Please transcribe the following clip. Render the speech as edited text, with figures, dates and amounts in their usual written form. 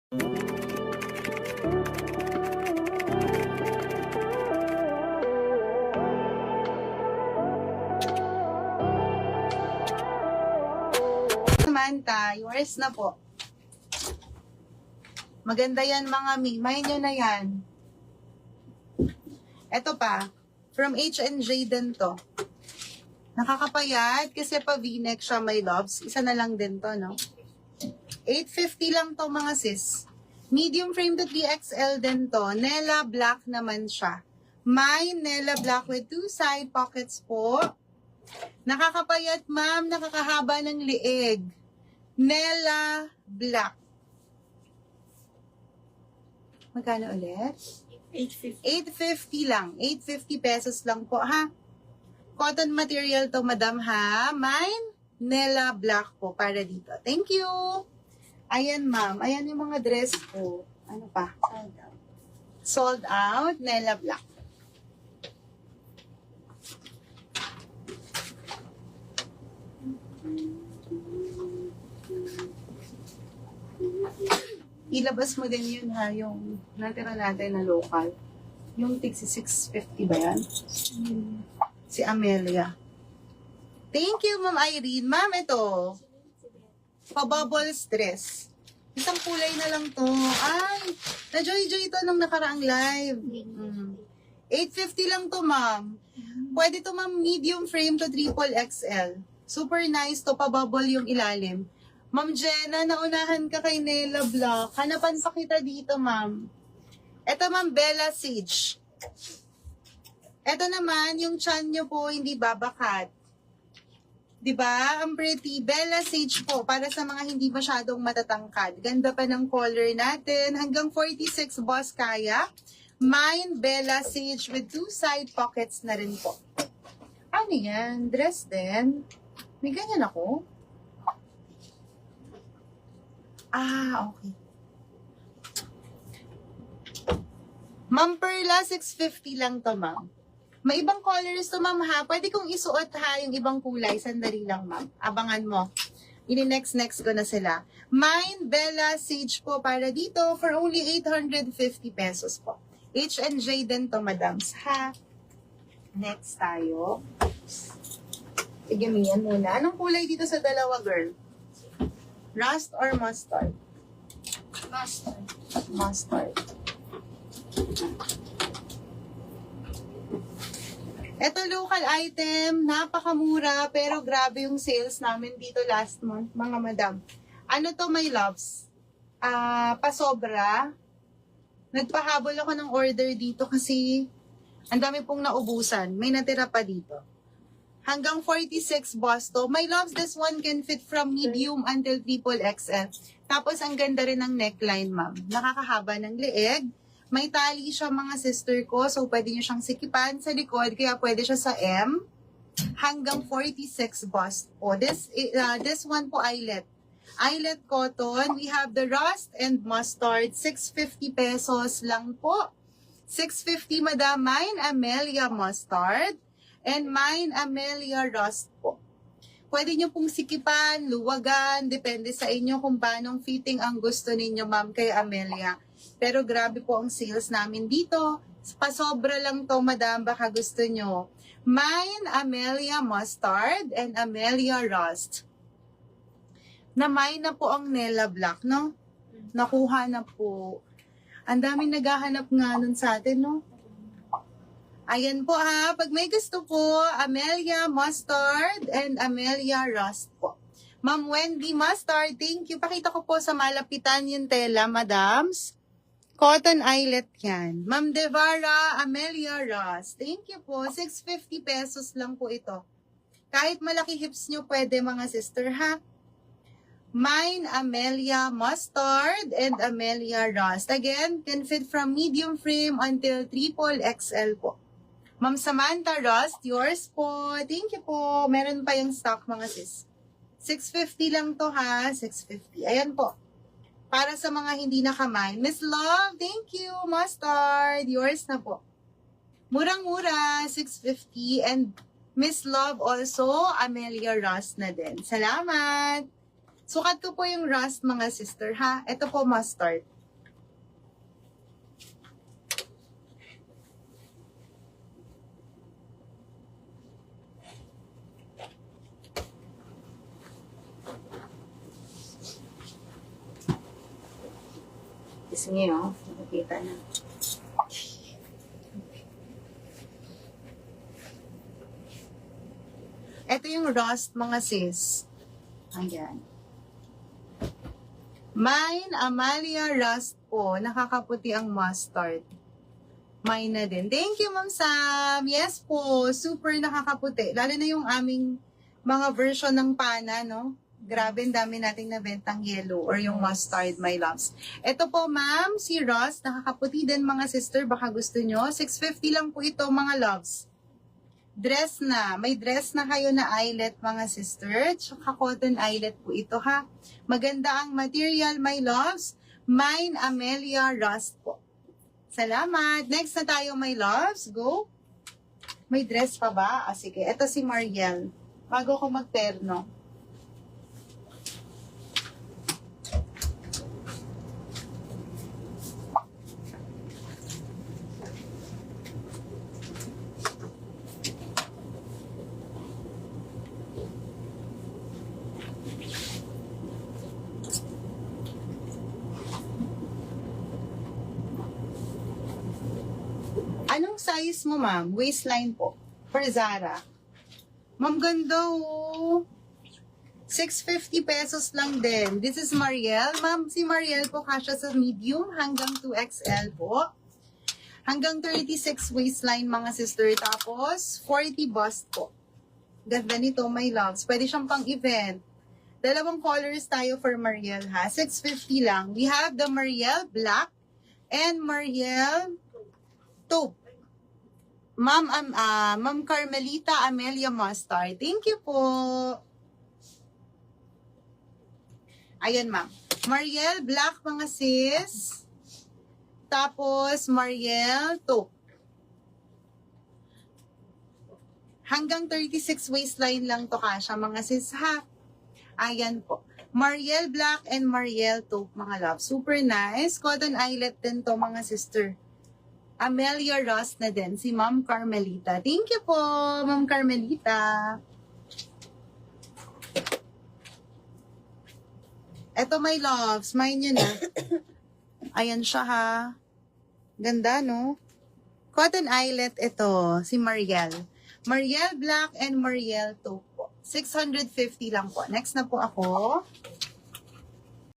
Samantha, yours na po. Maganda yan mga mi. Mahin nyo na yan. Ito pa. From H&J din to. Nakakapayat kasi pa V-neck siya, my loves. Isa na lang din to, no? 850 lang to mga sis. Medium frame to 3XL din to. Nella black naman siya. May Nella black with 2 side pockets po. Nakakapayat ma'am, nakakahaba ng liig. Nella black. Magkano ulit? 850 lang. 850 pesos lang po, ha? Cotton material to, madam, ha? Mine, Nella black po para dito. Thank you! Ayan, ma'am. Ayan yung mga dress po. Ano pa? Sold out. Sold out, Nella black. Ilabas mo din yun, ha, yung natira natin na local. Yung tig si 650 ba yan? Si Amelia. Thank you, Ma'am Irene. Ma'am, ito. Pa-bubble stress. Isang kulay na lang to. Ay, na-joy-joy ito nung nakaraang live. 850 lang to, ma'am. Pwede to, ma'am, medium frame to triple XL. Super nice to, pa-bubble yung ilalim. Ma'am Jenna, naunahan ka kay Nella Black. Hanapan pa kita dito, ma'am. Ito, ma'am, Bella Sage. Ito naman, yung chan nyo po, hindi babakat. Diba? Ang pretty. Bella Sage po, para sa mga hindi masyadong matatangkad. Ganda pa ng color natin. Hanggang 46, boss, kaya. Mine, Bella Sage with 2 side pockets na rin po. Ano yan? Dress din? May ganyan ako? Ah, okay. Ma'am Perla, 650 lang to, ma'am. May ibang colors to, ma'am, ha? Pwede kong isuot, ha, yung ibang kulay. Sandali lang, ma'am. Abangan mo. Ini-next ko na sila. Mine, Bella Sage po para dito for only 850 pesos po. H&J din to, madams, ha? Next tayo. Sige, yan muna. Anong kulay dito sa dalawa, girl? Rust or mustard? Mustard. Mustard. Ito local item, napakamura, pero grabe yung sales namin dito last month, mga madam. Ano to, my loves? Pasobra. Nagpahabol ako ng order dito kasi ang dami pong naubusan. May natira pa dito. Hanggang 46 boss to. My loves, this one can fit from medium until triple XL. Tapos ang ganda rin ng neckline, ma'am. Nakakahaba ng leeg. May tali siya, mga sister ko. So pwede nyo siyang sikipan sa likod. Kaya pwede siya sa M. Hanggang 46 boss. O, this one po, eyelet. Eyelet cotton. We have the rust and mustard. 650 pesos lang po. 650, madam. Mine, Amelia mustard. And mine, Amelia rust po. Pwede nyo pong sikipan, luwagan, depende sa inyo kung paanong fitting ang gusto ninyo, ma'am, kay Amelia. Pero grabe po ang sales namin dito. Pasobra lang to, madam, baka gusto nyo. Mine, Amelia mustard and Amelia rust. Na mine na po ang Nella Black, no? Nakuha na po. Ang daming naghahanap nga nun sa atin, no? Ayan po, ha. Pag may gusto po, Amelia mustard and Amelia rust po. Ma'am Wendy mustard, thank you. Pakita ko po sa malapitan yung tela, madams. Cotton eyelet yan. Ma'am Devara, Amelia rust. Thank you po. 650 pesos lang po ito. Kahit malaki hips nyo, pwede, mga sister, ha. Mine, Amelia mustard and Amelia rust. Again, can fit from medium frame until triple XL po. Ma'am Samantha Rust, yours po. Thank you po. Meron pa yung stock, mga sis. 650 lang to, ha. 650. Ayan po. Para sa mga hindi nakamay. Miss Love, thank you. Mustard, yours na po. Murang-mura, 650. And Miss Love also, Amelia Rust na din. Salamat. Sukat ko po yung rust, mga sister, ha. Ito po, mustard. Gusto niyo, nakikita na. Ito yung rust, mga sis. Ayan. Mine, Amalia Rust po. Nakakaputi ang mustard. Mine na din. Thank you, Ma'am Sam. Yes po. Super nakakaputi. Lalo na yung aming mga version ng pana, no? Grabe, ang dami nating nabentang yellow or yung mustard, my loves. Ito po, ma'am, si Rust. Nakakaputi din, mga sister. Baka gusto nyo. 650 lang po ito, mga loves. Dress na. May dress na kayo na eyelet, mga sister. Tsaka cotton eyelet po ito, ha. Maganda ang material, my loves. Mine, Amelia Rust po. Salamat. Next na tayo, my loves. Go. May dress pa ba? Ah, sige. Ito si Mariel. Bago ko magterno. Anong size mo, ma'am? Waistline po. For Zara. Ma'am, ganda oh. 650 pesos lang din. This is Mariel. Ma'am, si Mariel po kasya sa medium hanggang 2XL po. Hanggang 36 waistline, mga sister. Tapos, 40 bust po. Ganda nito, my loves. Pwede siyang pang event. Dalawang colors tayo for Mariel, ha? 650 lang. We have the Mariel Black and Mariel Taupe. Ma'am Carmelita Amelia Mustard. Thank you po. Ayan, ma'am. Mariel Black, mga sis. Tapos, Mariel Taupe. Hanggang 36 waistline lang to kasha, mga sis, ha? Ayan po. Mariel Black and Mariel Taupe, mga love. Super nice. Cotton eyelet din to, mga sister. Amelia Rust na din, si Ma'am Carmelita. Thank you po, Ma'am Carmelita. Eto, my loves, mine yun na. Ayan siya, ha. Ganda, no? Cotton eyelet ito, si Mariel. Mariel Black and Mariel Taupe po. 650 lang po. Next na po ako.